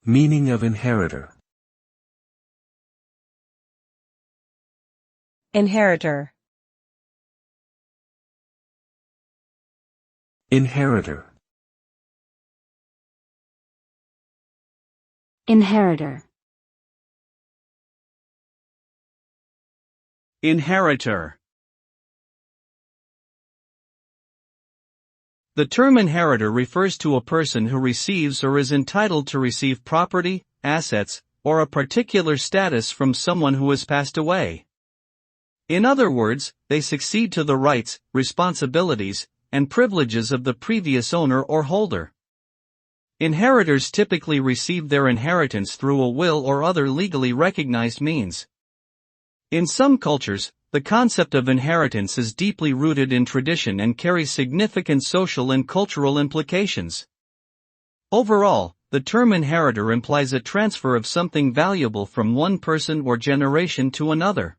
Meaning of inheritor. Inheritor. Inheritor. Inheritor. Inheritor. The term inheritor refers to a person who receives or is entitled to receive property, assets, or a particular status from someone who has passed away. In other words, they succeed to the rights, responsibilities, and privileges of the previous owner or holder. Inheritors typically receive their inheritance through a will or other legally recognized means. In some cultures, the concept of inheritance is deeply rooted in tradition and carries significant social and cultural implications. Overall, the term inheritor implies a transfer of something valuable from one person or generation to another.